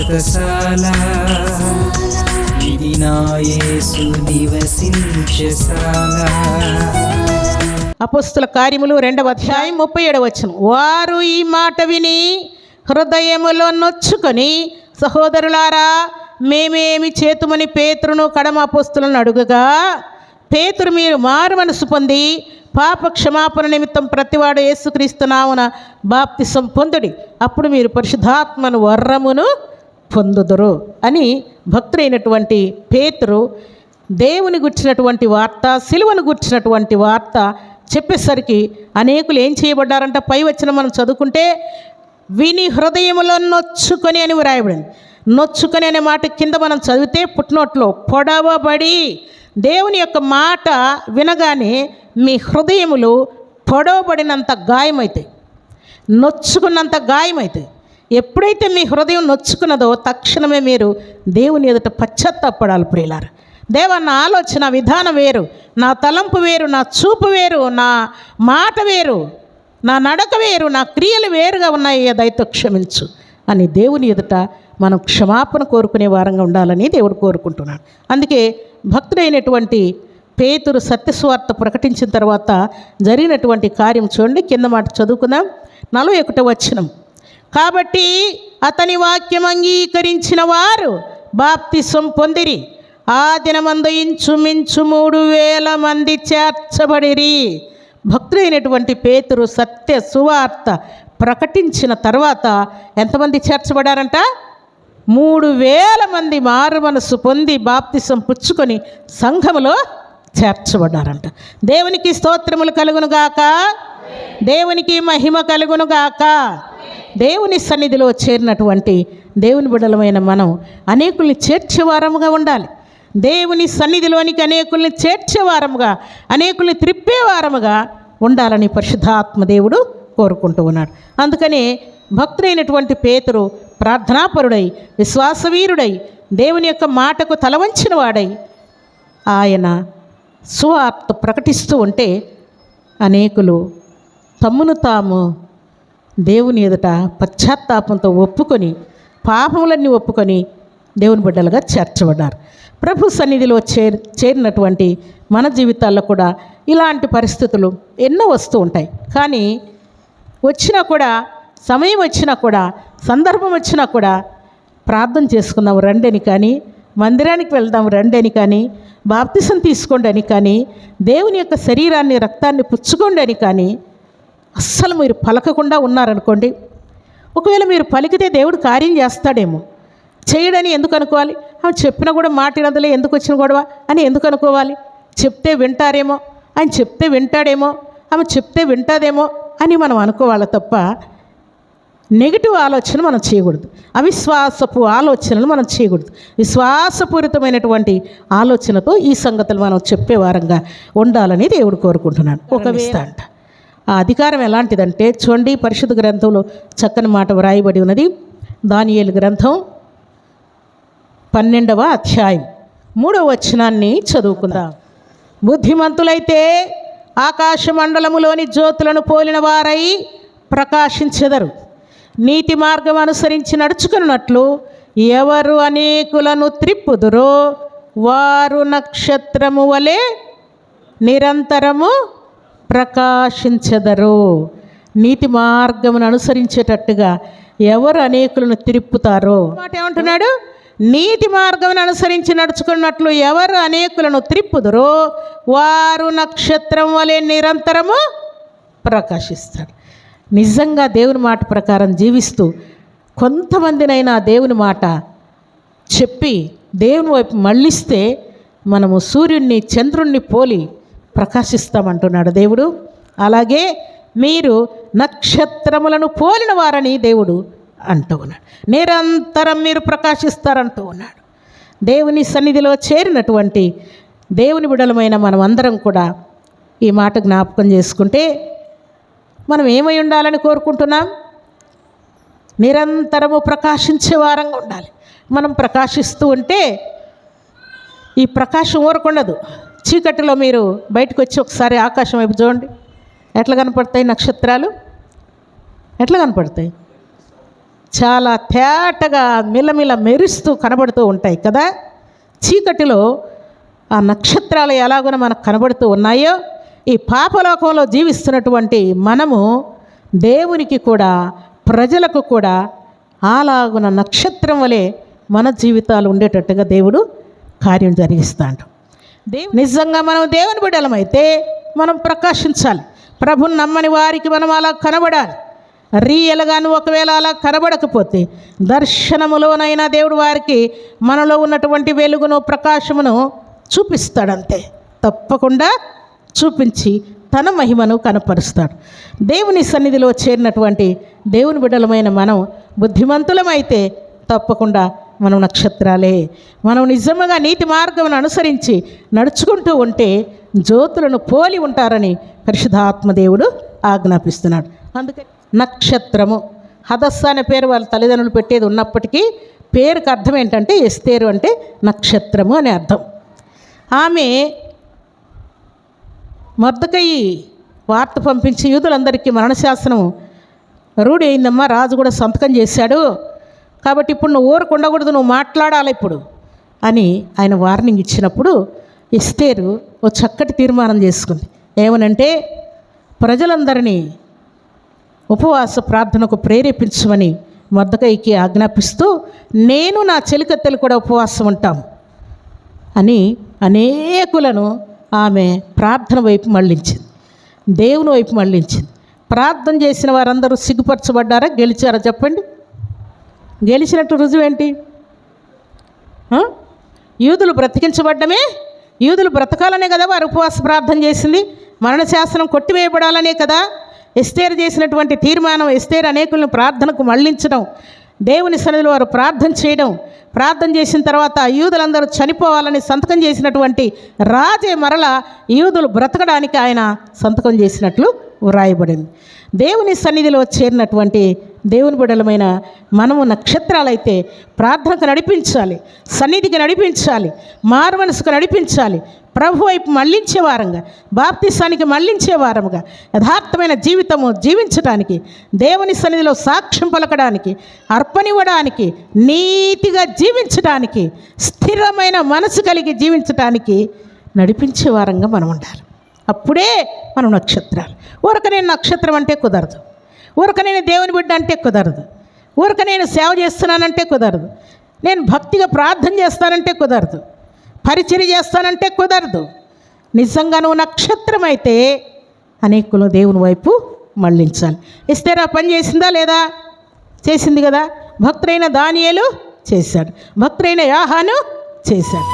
వ్రతశాల ఇది నా యేసు నివసించశాల. అపోస్తుల కార్యములు 2వ అధ్యాయం 37వ వచనం. వారు ఈ మాట విని హృదయములో నొచ్చుకొని, సహోదరులారా మేమేమి చేతుమని పేతురును కడమ అపోస్తులను అడుగగా, పేతురు మీరు మారు మనసు పొంది పాప క్షమాపణ నిమిత్తం ప్రతివాడు యేసుక్రీస్తు నామమున బాప్తిసం పొందుడి, అప్పుడు మీరు పరిశుద్ధాత్మను వరమును పొందుదురు అని భక్తుడైనటువంటి పేతురు దేవుని గుర్చినటువంటి వార్త, సిలువను గుర్చినటువంటి వార్త చెప్పేసరికి అనేకులు ఏం చేయబడ్డారంట? పై వచ్చిన మనం చదువుకుంటే విని హృదయములో నొచ్చుకొని అని వ్రాయబడింది. నొచ్చుకొని అనే మాట కింద మనం చదివితే పుట్నోట్లో పొడవబడి, దేవుని యొక్క మాట వినగానే మీ హృదయములు పొడవబడినంత గాయమవుతాయి, నొచ్చుకున్నంత గాయమవుతాయి. ఎప్పుడైతే మీ హృదయం నొచ్చుకున్నదో తక్షణమే మీరు దేవుని ఎదుట పశ్చాత్తాపడాలి. ప్రియులారా, దేవా నా ఆలోచన విధానం వేరు, నా తలంపు వేరు, నా చూపు వేరు, నా మాట వేరు, నా నడక వేరు, నా క్రియలు వేరుగా ఉన్నాయి, దయతో క్షమించు అని దేవుని ఎదుట మనం క్షమాపణ కోరుకునే వారంగా ఉండాలని దేవుడు కోరుకుంటున్నాడు. అందుకే భక్తుడైనటువంటి పేతురు సత్యస్వార్త ప్రకటించిన తర్వాత జరిగినటువంటి కార్యం చూడండి. కింద మాట చదువుకుందాం. 41వ వచనం. కాబట్టి అతని వాక్యం అంగీకరించిన వారు బాప్తిసం పొందిరి. ఆ దినమందు ఇంచుమించు 3000 మంది చేర్చబడిరి. భక్తుడైనటువంటి పేతురు సత్య సువార్త ప్రకటించిన తర్వాత ఎంతమంది చేర్చబడారంట? 3000 మంది మారు మనసు పొంది బాప్తిసం పుచ్చుకొని సంఘములో చేర్చబడ్డారంట. దేవునికి స్తోత్రములు కలుగునుగాక, దేవునికి మహిమ కలుగునుగాక. దేవుని సన్నిధిలో చేరినటువంటి దేవుని బిడ్డలమైన మనం అనేకుల్ని చేర్చేవారముగా ఉండాలి. దేవుని సన్నిధిలోనికి అనేకుల్ని చేర్చేవారముగా, అనేకుల్ని త్రిప్పేవారముగా ఉండాలని పరిశుద్ధాత్మ దేవుడు కోరుకుంటూ ఉన్నాడు. అందుకని భక్తుడైనటువంటి పేతురు ప్రార్థనాపరుడై, విశ్వాసవీరుడై, దేవుని యొక్క మాటకు తలవంచిన వాడై ఆయన సువార్త ప్రకటిస్తూ ఉంటే అనేకులు తమ్మును తాము దేవుని ఎదుట పశ్చాత్తాపంతో ఒప్పుకొని, పాపములన్నీ ఒప్పుకొని దేవుని బిడ్డలుగా చేర్చబడ్డారు. ప్రభు సన్నిధిలో చేరినటువంటి మన జీవితాల్లో కూడా ఇలాంటి పరిస్థితులు ఎన్నో వస్తూ ఉంటాయి. కానీ వచ్చినా కూడా, సమయం వచ్చినా కూడా, సందర్భం వచ్చినా కూడా ప్రార్థన చేసుకుందాం రండి అని కానీ, మందిరానికి వెళ్దాం రండి అని కానీ, బాప్తిసం తీసుకోండి అని కానీ, దేవుని యొక్క శరీరాన్ని రక్తాన్ని పుచ్చుకోండి అని కానీ అస్సలు మీరు పలకకుండా ఉన్నారనుకోండి, ఒకవేళ మీరు పలికితే దేవుడు కార్యం చేస్తాడేమో. చేయడని ఎందుకు అనుకోవాలి? ఆమె చెప్పినా కూడా మాటినందులే ఎందుకు వచ్చిన గొడవ అని ఎందుకు అనుకోవాలి? చెప్తే వింటారేమో, ఆయన చెప్తే వింటాడేమో, ఆమె చెప్తే వింటాదేమో అని మనం అనుకోవాలి తప్ప నెగిటివ్ ఆలోచన మనం చేయకూడదు. అవిశ్వాసపు ఆలోచనలు మనం చేయకూడదు. విశ్వాసపూరితమైనటువంటి ఆలోచనతో ఈ సంగతులు మనం చెప్పే వారంగా ఉండాలని దేవుడు కోరుకుంటున్నాడు. ఒక అంట ఆ అధికారం ఎలాంటిదంటే చూడండి, పరిశుద్ధ గ్రంథంలో చక్కని మాట వ్రాయబడి ఉన్నది. దానియేలు గ్రంథం 12వ అధ్యాయం 3వ వచనాన్ని చదువుకుందాం. బుద్ధిమంతులైతే ఆకాశ మండలములోని జ్యోతులను పోలిన వారై ప్రకాశించెదరు. నీతి మార్గం అనుసరించి నడుచుకున్నట్లు ఎవరు అనేకులను త్రిప్పుదురో వారు నక్షత్రము వలె నిరంతరము ప్రకాశించెదరు. నీతి మార్గమును అనుసరించేటట్టుగా ఎవరు అనేకులను త్రిప్పుతారో మాట ఏమంటున్నాడు? నీతి మార్గమును అనుసరించి నడుచుకున్నట్లు ఎవరు అనేకులను త్రిప్పుదురో వారు నక్షత్రం వలె నిరంతరము ప్రకాశిస్తారు. నిజంగా దేవుని మాట ప్రకారం జీవిస్తూ కొంతమందినైనా దేవుని మాట చెప్పి దేవుని వైపు మళ్ళిస్తే మనము సూర్యుడిని చంద్రుణ్ణి పోలి ప్రకాశిస్తామంటున్నాడు దేవుడు. అలాగే మీరు నక్షత్రములను పోలిన వారని దేవుడు అంటూ ఉన్నాడు. నిరంతరం మీరు ప్రకాశిస్తారంటూ ఉన్నాడు. దేవుని సన్నిధిలో చేరినటువంటి దేవుని బిడ్డలమైన మనం అందరం కూడా ఈ మాట జ్ఞాపకం చేసుకుంటే మనం ఏమై ఉండాలని కోరుకుంటున్నాం? నిరంతరము ప్రకాశించే వారంగా ఉండాలి. మనం ప్రకాశిస్తూ ఉంటే ఈ ప్రకాశం ఊరకుండదు. చీకటిలో మీరు బయటకు వచ్చి ఒకసారి ఆకాశం వైపు చూడండి, ఎట్లా కనపడతాయి నక్షత్రాలు? ఎట్లా కనపడతాయి? చాలా తేటగా మిలమిల మెరుస్తూ కనబడుతూ ఉంటాయి కదా. చీకటిలో ఆ నక్షత్రాలు ఎలాగో మనకు కనబడుతూ ఉన్నాయో, ఈ పాపలోకంలో జీవిస్తున్నటువంటి మనము దేవునికి కూడా ప్రజలకు కూడా అలాగున నక్షత్రం వలె మన జీవితాలు ఉండేటట్టుగా దేవుడు కార్యం జరిగిస్తాడు. నిజంగా మనం దేవుని బిడ్డలమైతే మనం ప్రకాశించాలి. ప్రభుని నమ్మని వారికి మనం అలా కనబడాలి. రియల్గా నువ్వు ఒకవేళ అలా కనబడకపోతే దర్శనములోనైనా దేవుడు వారికి మనలో ఉన్నటువంటి వెలుగును ప్రకాశమును చూపిస్తాడంతే. తప్పకుండా చూపించి తన మహిమను కనపరుస్తాడు. దేవుని సన్నిధిలో చేరినటువంటి దేవుని బిడ్డలమైన మనం బుద్ధిమంతులమైతే తప్పకుండా మనం నక్షత్రాలే. మనం నిజంగా నీతి మార్గమును అనుసరించి నడుచుకుంటూ ఉంటే జ్యోతులను పోలి ఉంటారని పరిశుద్ధాత్మ దేవుడు ఆజ్ఞాపిస్తున్నాడు. అందుకని నక్షత్రము, హదస్స అనే పేరు వాళ్ళ తల్లిదండ్రులు పెట్టేది ఉన్నప్పటికీ పేరుకి అర్థం ఏంటంటే ఎస్తేరు అంటే నక్షత్రము అనే అర్థం. ఆమె మొర్దెకయి వార్త పంపించి యూదులందరికీ మరణశాసనం రూఢి అయిందమ్మా, రాజు కూడా సంతకం చేశాడు, కాబట్టి ఇప్పుడు నువ్వు ఊరకు ఉండకూడదు, నువ్వు మాట్లాడాలి ఇప్పుడు అని ఆయన వార్నింగ్ ఇచ్చినప్పుడు ఎస్తేరు ఓ చక్కటి తీర్మానం చేసుకుంది. ఏమనంటే ప్రజలందరినీ ఉపవాస ప్రార్థనకు ప్రేరేపించమని మొర్దెకయికి ఆజ్ఞాపిస్తూ నేను నా చెలికత్తెలు కూడా ఉపవాసం ఉంటాం అని అనేకులను ఆమె ప్రార్థన వైపు మళ్ళించింది, దేవుని వైపు మళ్ళించింది. ప్రార్థన చేసిన వారందరూ సిగ్గుపరచబడ్డారా, గెలిచారా? చెప్పండి. గెలిచినట్టు రుజువేంటి? యూదులు బ్రతికించబడ్డమే, యూదులు బ్రతకాలనే కదా వారు ఉపవాస ప్రార్థన చేసింది. మరణశాసనం కొట్టివేయబడాలనే కదా ఎస్తేరు చేసినటువంటి తీర్మానం. ఎస్తేరు అనేకులను ప్రార్థనకు మళ్ళించడం, దేవుని సన్నిధిలో వారు ప్రార్థన చేయడం, ప్రార్థన చేసిన తర్వాత యూదులందరూ చనిపోవాలని సంతకం చేసినటువంటి రాజే మరల యూదులు బ్రతకడానికి ఆయన సంతకం చేసినట్లు వ్రాయబడింది. దేవుని సన్నిధిలో చేరినటువంటి దేవుని బిడ్డలమైన మనము నక్షత్రాలైతే ప్రార్థనకు నడిపించాలి, సన్నిధికి నడిపించాలి, మారుమనసుకు నడిపించాలి, ప్రభు వైపు మళ్ళించే వారంగా, బాప్తిసానికి మళ్ళించే వారముగా, యథార్థమైన జీవితము జీవించడానికి, దేవుని సన్నిధిలో సాక్ష్యం పలకడానికి, అర్పణివ్వడానికి, నీతిగా జీవించడానికి, స్థిరమైన మనసు కలిగి జీవించడానికి నడిపించే వారంగా మనం ఉండాలి. అప్పుడే మనం నక్షత్రాలు. ఊరక నేను నక్షత్రం అంటే కుదరదు, ఊరక నేను దేవుని బిడ్డ అంటే కుదరదు, ఊరక నేను సేవ చేస్తున్నానంటే కుదరదు, నేను భక్తిగా ప్రార్థన చేస్తానంటే కుదరదు, పరిచర్య చేస్తానంటే కుదరదు. నిజంగా నువ్వు నక్షత్రం అయితే అనేకులు దేవుని వైపు మళ్ళించాలి. ఎస్తేరు పని చేసిందా లేదా? చేసింది కదా. భక్తుడైన దానియేలు చేశాడు, భక్తుడైన యాహాను చేశాడు.